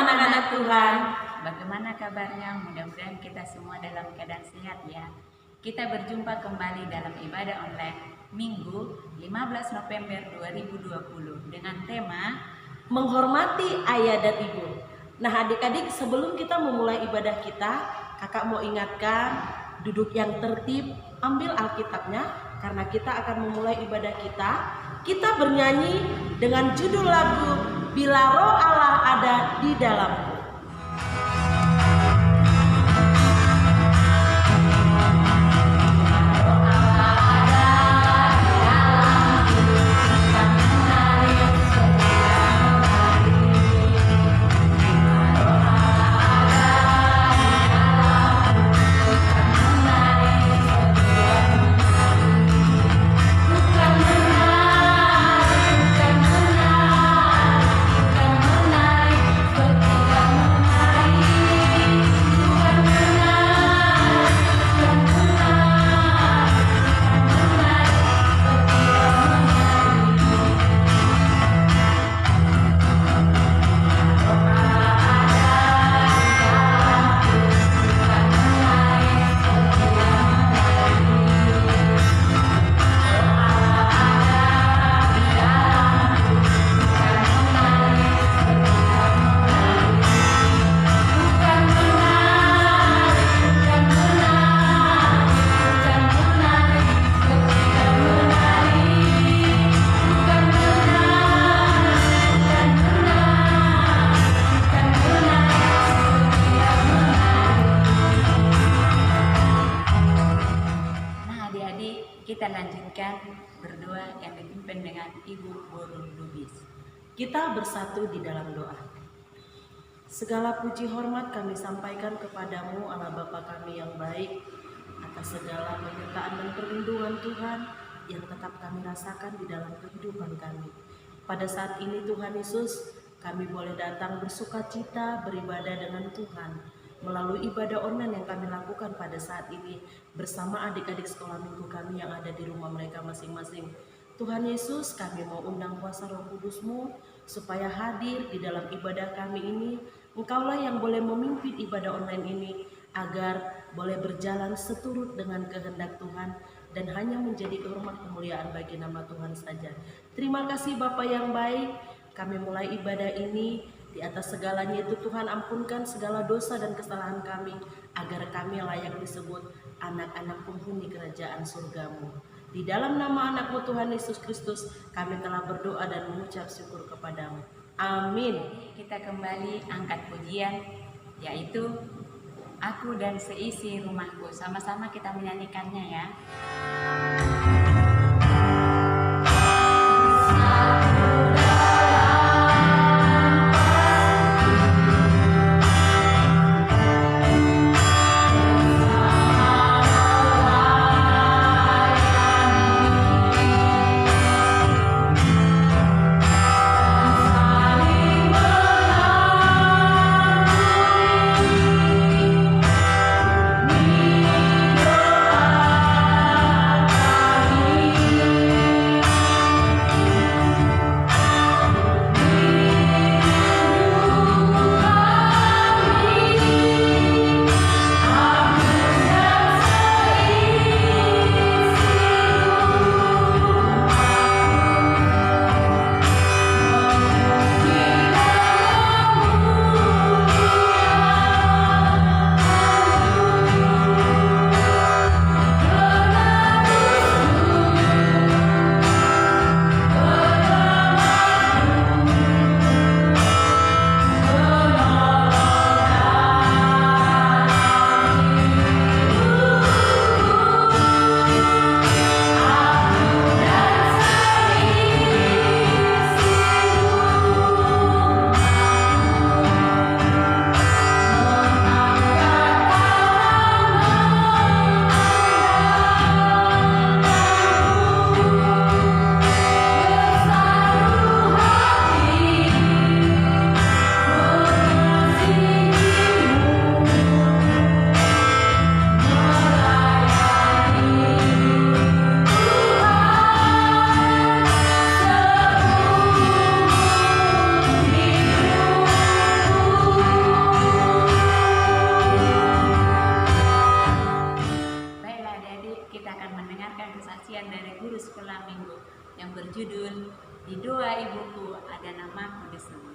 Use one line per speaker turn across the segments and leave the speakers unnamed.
anak-anak Tuhan.
Bagaimana kabarnya? Mudah-mudahan kita semua dalam keadaan sehat ya. Kita berjumpa kembali dalam ibadah online Minggu 15 November 2020 dengan tema
menghormati ayah dan ibu. Nah adik-adik, sebelum kita memulai ibadah kita, kakak mau ingatkan duduk yang tertib, ambil Alkitabnya karena kita akan memulai ibadah kita. Kita bernyanyi dengan judul lagu Bila Roh Allah Ada di Dalamku.
Kita lanjutkan berdoa yang dipimpin dengan Ibu Borul Lubis.
Kita bersatu di dalam doa. Segala puji hormat kami sampaikan kepadamu Allah Bapa kami yang baik, atas segala penyertaan dan perlindungan Tuhan yang tetap kami rasakan di dalam kehidupan kami. Pada saat ini Tuhan Yesus, kami boleh datang bersukacita beribadah dengan Tuhan melalui ibadah online yang kami lakukan pada saat ini bersama adik-adik sekolah minggu kami yang ada di rumah mereka masing-masing. Tuhan Yesus, kami mau undang kuasa Roh Kudus-Mu supaya hadir di dalam ibadah kami ini. Engkaulah yang boleh memimpin ibadah online ini agar boleh berjalan seturut dengan kehendak Tuhan dan hanya menjadi kehormat kemuliaan bagi nama Tuhan saja. Terima kasih Bapa yang baik, kami mulai ibadah ini. Di atas segalanya itu Tuhan ampunkan segala dosa dan kesalahan kami agar kami layak disebut anak-anak penghuni kerajaan surga-Mu. Di dalam nama anak-Mu Tuhan Yesus Kristus kami telah berdoa dan mengucap syukur kepadamu. Amin.
Kita kembali angkat pujian yaitu Aku dan Seisi Rumahku. Sama-sama kita menyanyikannya ya.
Doa
pengajian dari guru sekolah minggu yang berjudul Di Doa Ibuku Ada Namaku Disebut.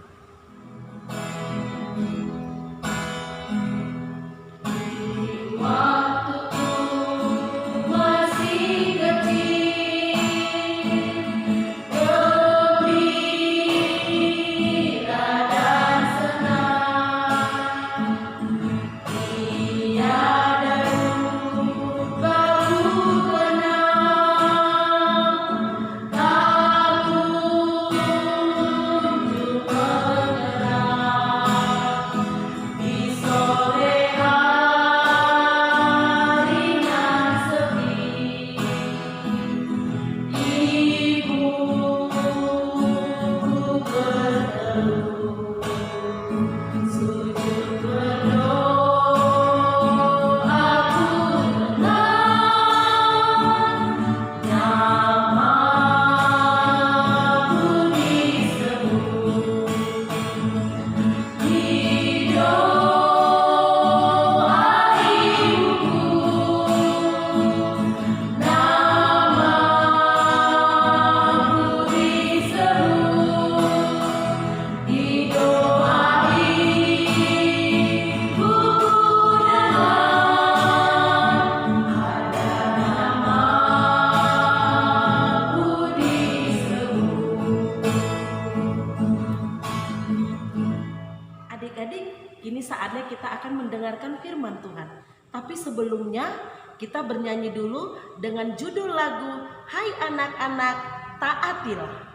Adik-adik, kini saatnya kita akan mendengarkan firman Tuhan. Tapi sebelumnya kita bernyanyi dulu dengan judul lagu Hai Anak-anak, Taatilah.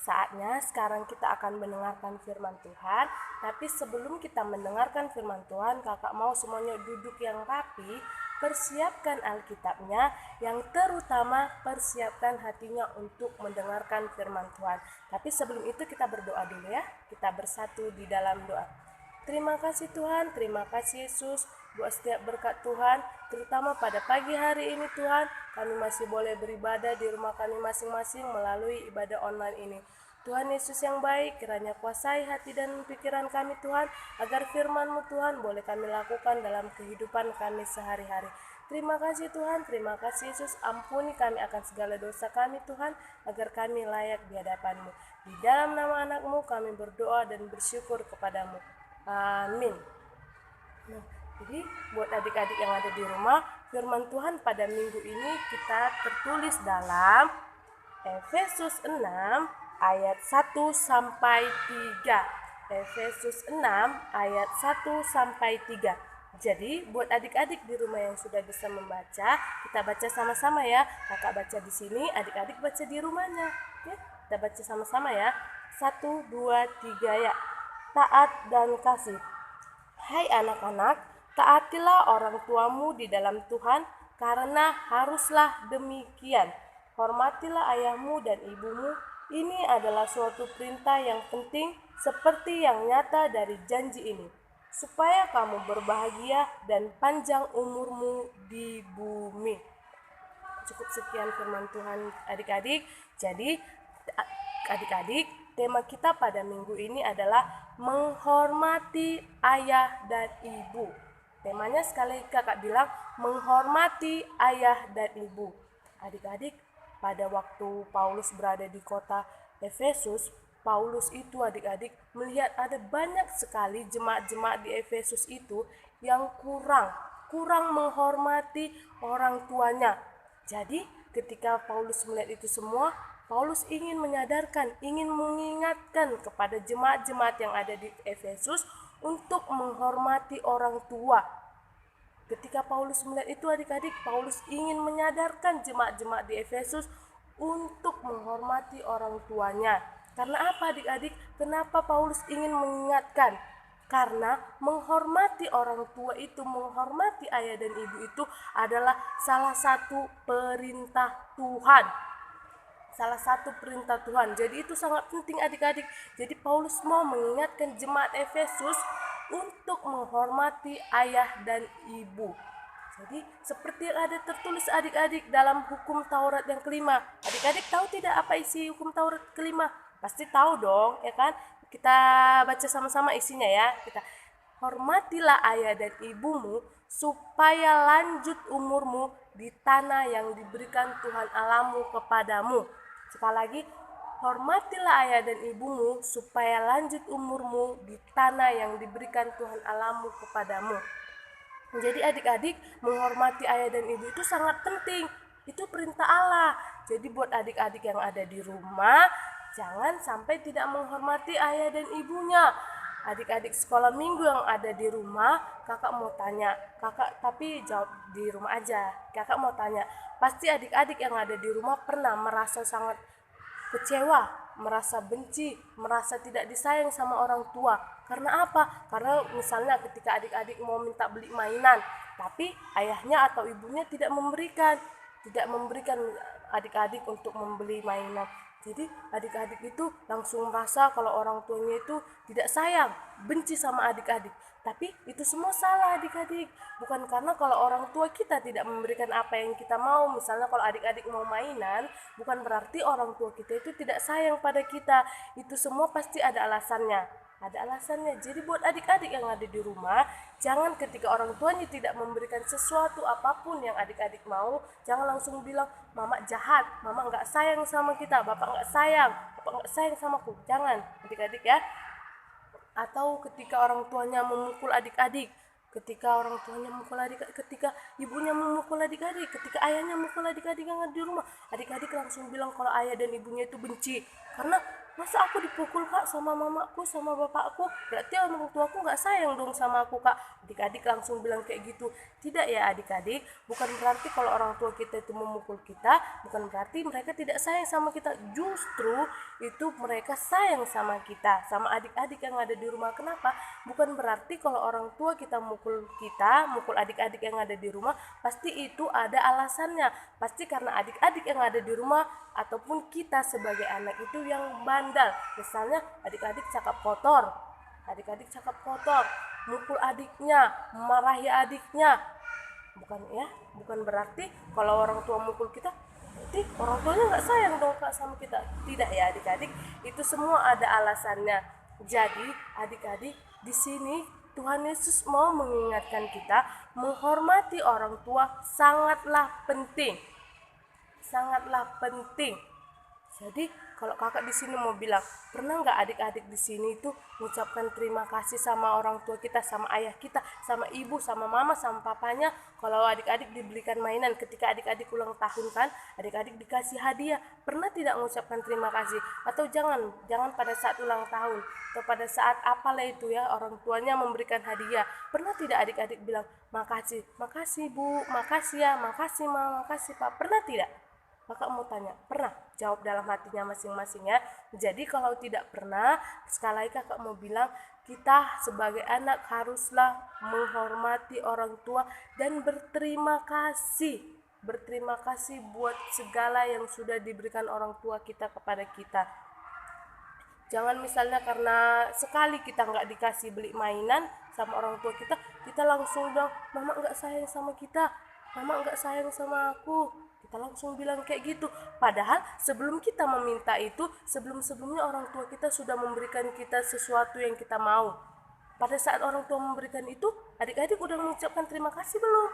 Saatnya sekarang kita akan mendengarkan firman Tuhan. Tapi sebelum kita mendengarkan firman Tuhan, kakak mau semuanya duduk yang rapi, persiapkan Alkitabnya, yang terutama persiapkan hatinya untuk mendengarkan firman Tuhan. Tapi sebelum itu kita berdoa dulu ya. Kita bersatu di dalam doa. Terima kasih Tuhan, terima kasih Yesus buat setiap berkat Tuhan, terutama pada pagi hari ini Tuhan, kami masih boleh beribadah di rumah kami masing-masing melalui ibadah online ini. Tuhan Yesus yang baik, kiranya kuasai hati dan pikiran kami Tuhan, agar firman-Mu Tuhan boleh kami lakukan dalam kehidupan kami sehari-hari. Terima kasih Tuhan, terima kasih Yesus, ampuni kami akan segala dosa kami Tuhan, agar kami layak di hadapan-Mu. Di dalam nama anak-Mu kami berdoa dan bersyukur kepadamu. Amin. Nah, jadi buat adik-adik yang ada di rumah, firman Tuhan pada minggu ini kita tertulis dalam Efesus 6 ayat 1 sampai 3. Efesus 6 ayat 1 sampai 3. Jadi buat adik-adik di rumah yang sudah bisa membaca, kita baca sama-sama ya. Kakak baca di sini, adik-adik baca di rumahnya. Oke, kita baca sama-sama ya. 1, 2, 3 ya. Taat dan kasih. Hai anak-anak, taatilah orang tuamu di dalam Tuhan, karena haruslah demikian. Hormatilah ayahmu dan ibumu. Ini adalah suatu perintah yang penting, seperti yang nyata dari janji ini, supaya kamu berbahagia dan panjang umurmu di bumi. Cukup sekian firman Tuhan adik-adik. Jadi adik-adik, tema kita pada minggu ini adalah menghormati ayah dan ibu. Temanya sekali kakak bilang, menghormati ayah dan ibu. Adik-adik, pada waktu Paulus berada di kota Efesus, Paulus itu adik-adik melihat ada banyak sekali jemaat-jemaat di Efesus itu yang kurang menghormati orang tuanya. Jadi ketika Paulus melihat itu semua, Paulus ingin menyadarkan, ingin mengingatkan kepada jemaat-jemaat yang ada di Efesus untuk menghormati orang tua.
Ketika Paulus melihat itu adik-adik, Paulus ingin menyadarkan jemaat-jemaat di Efesus untuk menghormati orang tuanya. Karena apa adik-adik? Kenapa Paulus ingin mengingatkan? Karena menghormati orang tua itu, menghormati ayah dan ibu itu adalah salah satu perintah Tuhan. Salah satu perintah Tuhan. Jadi itu sangat penting adik-adik. Jadi Paulus mau mengingatkan jemaat Efesus untuk menghormati ayah dan ibu. Jadi seperti yang ada tertulis adik-adik dalam hukum Taurat yang kelima. Adik-adik tahu tidak apa isi hukum Taurat kelima? Pasti tahu dong, ya kan? Kita baca sama-sama isinya ya. Kita hormatilah ayah dan ibumu supaya lanjut umurmu di tanah yang diberikan Tuhan Allahmu kepadamu. Sekali lagi, hormatilah ayah dan ibumu supaya lanjut umurmu di tanah yang diberikan Tuhan Allahmu kepadamu. Jadi adik-adik, menghormati ayah dan ibu itu sangat penting. Itu perintah Allah. Jadi buat adik-adik yang ada di rumah, jangan sampai tidak menghormati ayah dan ibunya. Adik-adik sekolah minggu yang ada di rumah, kakak mau tanya, kakak tapi jawab di rumah aja. Kakak mau tanya, pasti adik-adik yang ada di rumah pernah merasa sangat kecewa, merasa benci, merasa tidak disayang sama orang tua. Karena apa? Karena misalnya ketika adik-adik mau minta beli mainan, tapi ayahnya atau ibunya tidak memberikan adik-adik untuk membeli mainan. Jadi adik-adik itu langsung merasa kalau orang tuanya itu tidak sayang, benci sama adik-adik. Tapi itu semua salah adik-adik. Bukan karena kalau orang tua kita tidak memberikan apa yang kita mau. Misalnya kalau adik-adik mau mainan, bukan berarti orang tua kita itu tidak sayang pada kita. Itu semua pasti ada alasannya. Ada alasannya. Jadi buat adik-adik yang ada di rumah, jangan ketika orang tuanya tidak memberikan sesuatu apapun yang adik-adik mau, jangan langsung bilang, mama jahat, mama nggak sayang sama kita, bapak nggak sayang sama aku. Jangan adik-adik ya. Atau ketika orang tuanya memukul adik-adik, ketika ibunya memukul adik-adik, ketika ayahnya memukul adik-adik yang ada di rumah, adik-adik langsung bilang kalau ayah dan ibunya itu benci. Karena masa aku dipukul kak sama mamaku, sama bapakku, berarti orang tuaku nggak sayang dong sama aku kak. Adik-adik langsung bilang kayak gitu. Tidak ya adik-adik, bukan berarti kalau orang tua kita itu memukul kita, bukan berarti mereka tidak sayang sama kita. Justru itu mereka sayang sama kita, sama adik-adik yang ada di rumah. Kenapa? Bukan berarti kalau orang tua kita mukul adik-adik yang ada di rumah, pasti itu ada alasannya. Pasti karena adik-adik yang ada di rumah ataupun kita sebagai anak itu yang bandal. Misalnya adik-adik cakap kotor, mukul adiknya, marahi adiknya. Bukan berarti kalau orang tua mukul kita, berarti orang tuanya nggak sayang dong kak sama kita. Tidak ya adik-adik, itu semua ada alasannya. Jadi adik-adik, di sini Tuhan Yesus mau mengingatkan kita menghormati orang tua sangatlah penting. Jadi kalau kakak di sini mau bilang, pernah nggak adik-adik di sini itu mengucapkan terima kasih sama orang tua kita, sama ayah kita, sama ibu, sama mama, sama papanya. Kalau adik-adik dibelikan mainan, ketika adik-adik ulang tahun kan, adik-adik dikasih hadiah, pernah tidak mengucapkan terima kasih? Atau jangan pada saat ulang tahun atau pada saat apalah itu ya, orang tuanya memberikan hadiah, pernah tidak adik-adik bilang makasih bu, makasih ya, makasih ma, makasih pak? Pernah tidak? Kakak mau tanya, pernah? Jawab dalam hatinya masing-masing ya. Jadi kalau tidak pernah, sekali lagi kakak mau bilang, kita sebagai anak haruslah menghormati orang tua dan berterima kasih buat segala yang sudah diberikan orang tua kita kepada kita. Jangan misalnya karena sekali kita nggak dikasih beli mainan sama orang tua kita, kita langsung bilang, mama nggak sayang sama kita, mama nggak sayang sama aku. Kita langsung bilang kayak gitu. Padahal sebelum kita meminta itu, sebelumnya orang tua kita sudah memberikan kita sesuatu yang kita mau. Pada saat orang tua memberikan itu, adik-adik udah mengucapkan terima kasih belum?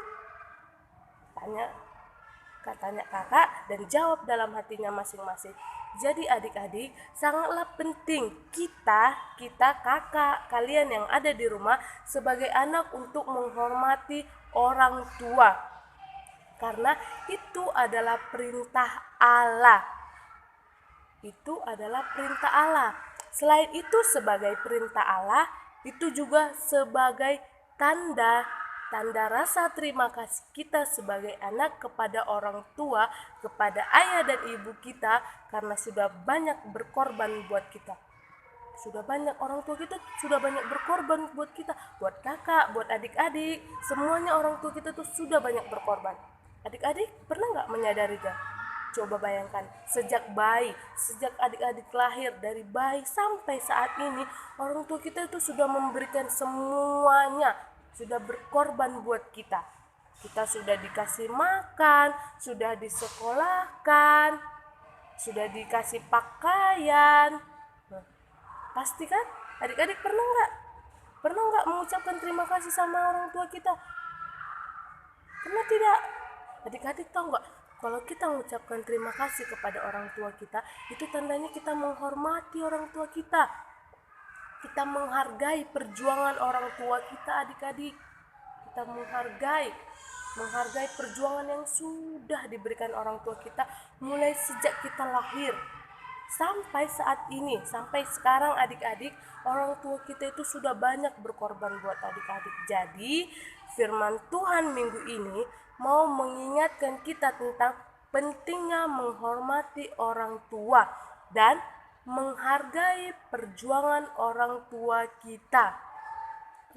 Tanya kakak dan jawab dalam hatinya masing-masing. Jadi adik-adik, sangatlah penting kita kakak kalian yang ada di rumah sebagai anak untuk menghormati orang tua. Karena itu adalah perintah Allah. Selain itu sebagai perintah Allah, itu juga sebagai tanda tanda rasa terima kasih kita sebagai anak kepada orang tua, kepada ayah dan ibu kita, karena sudah banyak berkorban buat kita. Sudah banyak orang tua kita sudah banyak berkorban buat kita, buat kakak, buat adik-adik, semuanya orang tua kita tuh sudah banyak berkorban. Adik-adik pernah nggak menyadari gak? Coba bayangkan, sejak adik-adik lahir, dari bayi sampai saat ini, orang tua kita itu sudah memberikan semuanya, sudah berkorban buat kita. Kita sudah dikasih makan, sudah disekolahkan, sudah dikasih pakaian. Pasti kan? Adik-adik pernah nggak mengucapkan terima kasih sama orang tua kita? Pernah tidak? Adik-adik tahu nggak? Kalau kita mengucapkan terima kasih kepada orang tua kita, itu tandanya kita menghormati orang tua kita. Kita menghargai perjuangan orang tua kita, adik-adik. Kita menghargai perjuangan yang sudah diberikan orang tua kita mulai sejak kita lahir. Sampai saat ini, sampai sekarang adik-adik, orang tua kita itu sudah banyak berkorban buat adik-adik. Jadi, firman Tuhan minggu ini mau mengingatkan kita tentang pentingnya menghormati orang tua dan menghargai perjuangan orang tua kita.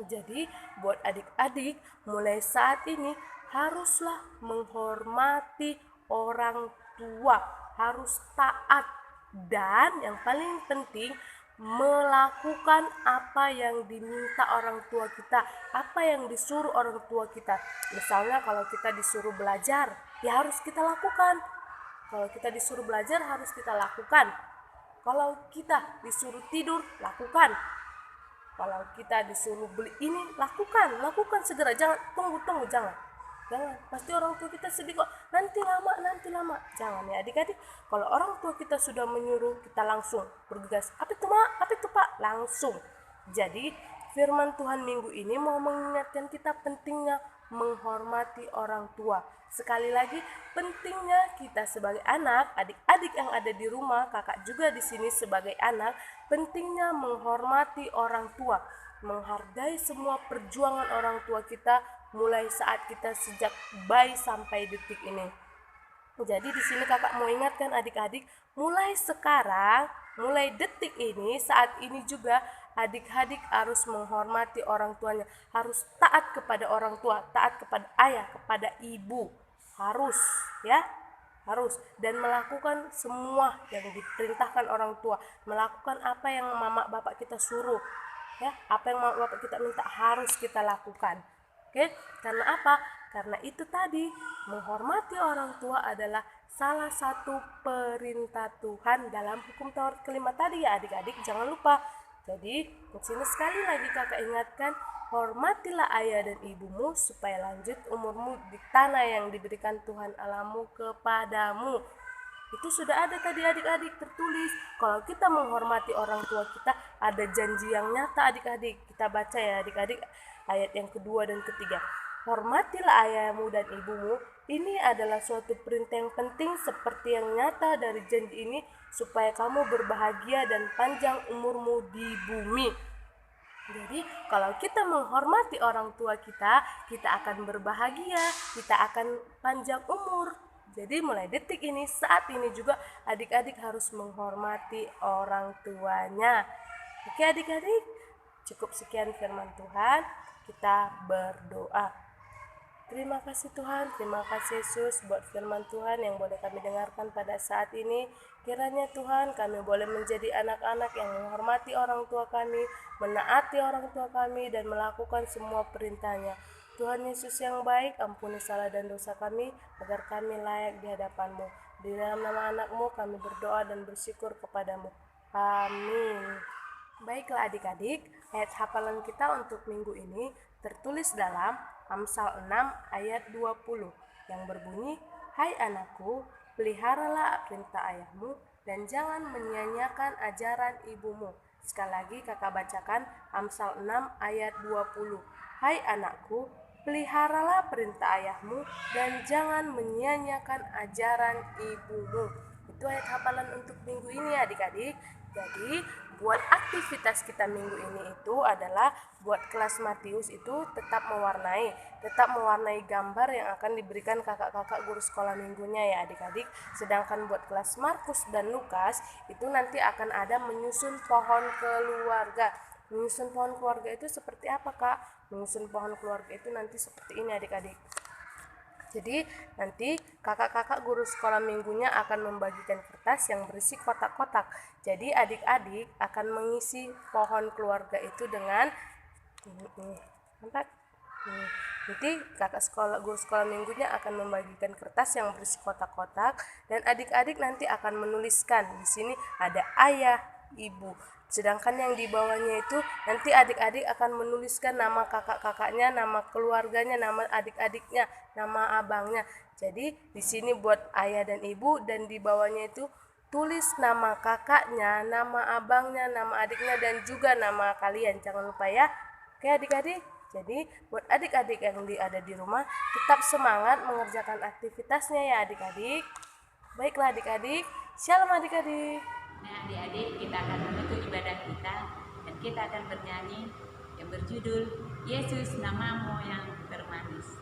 Jadi, buat adik-adik, mulai saat ini haruslah menghormati orang tua, harus taat. Dan yang paling penting, melakukan apa yang diminta orang tua kita, apa yang disuruh orang tua kita. Misalnya kalau kita disuruh belajar, ya harus kita lakukan. Kalau kita disuruh belajar, harus kita lakukan. Kalau kita disuruh tidur, lakukan. Kalau kita disuruh beli ini, lakukan segera. Jangan tunggu, jangan. Pasti orang tua kita sedih kok, nanti lama. Jangan ya adik-adik. Kalau orang tua kita sudah menyuruh, kita langsung bergegas. Apa itu pak? Langsung. Jadi firman Tuhan minggu ini mau mengingatkan kita pentingnya menghormati orang tua. Sekali lagi, pentingnya kita sebagai anak, adik-adik yang ada di rumah, kakak juga di sini sebagai anak, pentingnya menghormati orang tua, menghargai semua perjuangan orang tua kita mulai saat kita sejak bayi sampai detik ini. Jadi di sini kakak mau ingatkan adik-adik, mulai sekarang, mulai detik ini, saat ini juga adik-adik harus menghormati orang tuanya, harus taat kepada orang tua, taat kepada ayah, kepada ibu, harus dan melakukan semua yang diperintahkan orang tua, melakukan apa yang mama bapak kita suruh, ya, apa yang mama bapak kita minta harus kita lakukan. Oke, karena apa? Karena itu tadi, menghormati orang tua adalah salah satu perintah Tuhan dalam hukum Taurat kelima tadi ya adik-adik, jangan lupa. Jadi, di sini sekali lagi kakak ingatkan, hormatilah ayah dan ibumu supaya lanjut umurmu di tanah yang diberikan Tuhan Allahmu kepadamu. Itu sudah ada tadi adik-adik tertulis. Kalau kita menghormati orang tua kita, ada janji yang nyata adik-adik. Kita baca ya adik-adik ayat yang kedua dan ketiga. Hormatilah ayahmu dan ibumu. Ini adalah suatu perintah yang penting seperti yang nyata dari janji ini, supaya kamu berbahagia dan panjang umurmu di bumi. Jadi kalau kita menghormati orang tua kita akan berbahagia, kita akan panjang umur. Jadi mulai detik ini, saat ini juga adik-adik harus menghormati orang tuanya. Oke adik-adik, cukup sekian firman Tuhan. Kita berdoa. Terima kasih Tuhan, terima kasih Yesus buat firman Tuhan yang boleh kami dengarkan pada saat ini. Kiranya Tuhan kami boleh menjadi anak-anak yang menghormati orang tua kami, menaati orang tua kami, dan melakukan semua perintahnya. Tuhan Yesus yang baik, ampuni salah dan dosa kami, agar kami layak di hadapan-Mu. Di dalam nama anak-Mu kami berdoa dan bersyukur kepadamu. Amin. Baiklah adik-adik, ayat hafalan kita untuk minggu ini tertulis dalam Amsal 6 ayat 20 yang berbunyi, "Hai anakku, peliharalah perintah ayahmu dan jangan menyia-nyiakan ajaran ibumu." Sekali lagi kakak bacakan Amsal 6 ayat 20. "Hai anakku, peliharalah perintah ayahmu dan jangan menyia-nyiakan ajaran ibumu." Itu ayat hafalan untuk minggu ini adik-adik. Jadi buat aktivitas kita minggu ini itu adalah buat kelas Matius itu tetap mewarnai gambar yang akan diberikan kakak-kakak guru sekolah minggunya ya adik-adik. Sedangkan buat kelas Markus dan Lukas itu nanti akan ada menyusun pohon keluarga. Menyusun pohon keluarga itu seperti apa, Kak? Menyusun pohon keluarga itu nanti seperti ini adik-adik. Jadi nanti kakak-kakak guru sekolah minggunya akan membagikan kertas yang berisi kotak-kotak. Jadi adik-adik akan mengisi pohon keluarga itu dengan nanti guru sekolah minggunya akan membagikan kertas yang berisi kotak-kotak dan adik-adik nanti akan menuliskan di sini ada ayah, ibu. Sedangkan yang di bawahnya itu nanti adik-adik akan menuliskan nama kakak-kakaknya, nama keluarganya, nama adik-adiknya, nama abangnya. Jadi di sini buat ayah dan ibu dan di bawahnya itu tulis nama kakaknya, nama abangnya, nama adiknya dan juga nama kalian. Jangan lupa ya. Oke adik-adik. Jadi buat adik-adik yang ada di rumah tetap semangat mengerjakan aktivitasnya ya adik-adik. Baiklah adik-adik. Shalom adik-adik.
Nah adik-adik, kita akan menutup ibadah kita dan kita akan bernyanyi yang berjudul Yesus namamu yang termanis.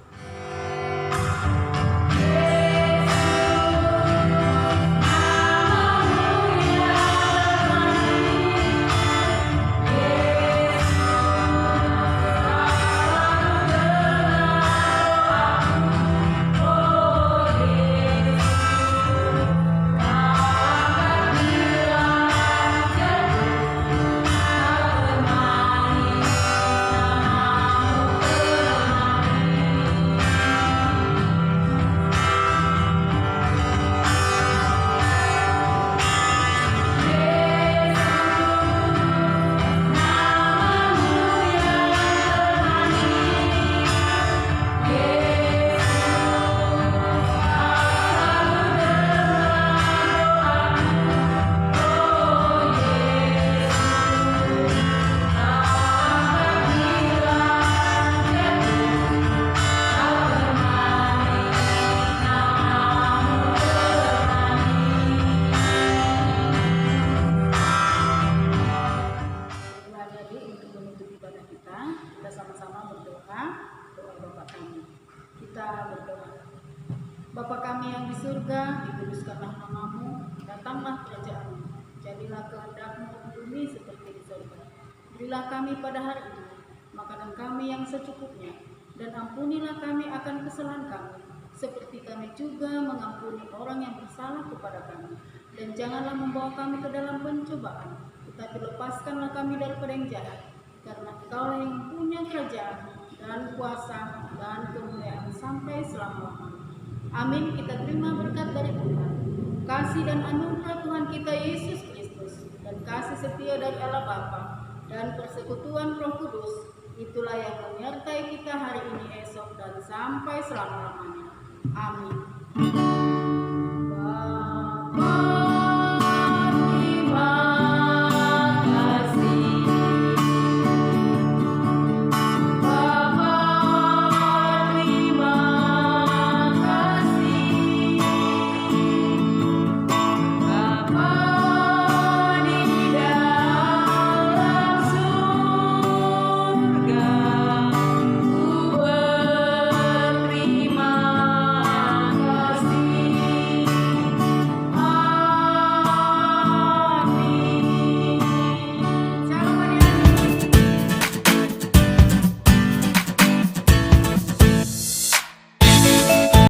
Bapa kami yang di surga, dikuduskanlah namamu, datanglah kerajaanmu, jadilah kehendakmu di bumi seperti di surga. Berilah kami pada hari ini makanan kami yang secukupnya, dan ampunilah kami akan kesalahan kami, seperti kami juga mengampuni orang yang bersalah kepada kami. Dan janganlah membawa kami ke dalam pencobaan, tetapi lepaskanlah kami daripada yang jahat, karena Engkaulah yang punya kerajaan dan kuasa dan kemuliaan sampai selama-lamanya. Amin. Kita terima berkat dari Tuhan, kasih dan anugerah Tuhan kita Yesus Kristus, dan kasih setia dari Allah Bapa, dan persekutuan Roh Kudus, itulah yang menyertai kita hari ini, esok, dan sampai selama-lamanya. Amin.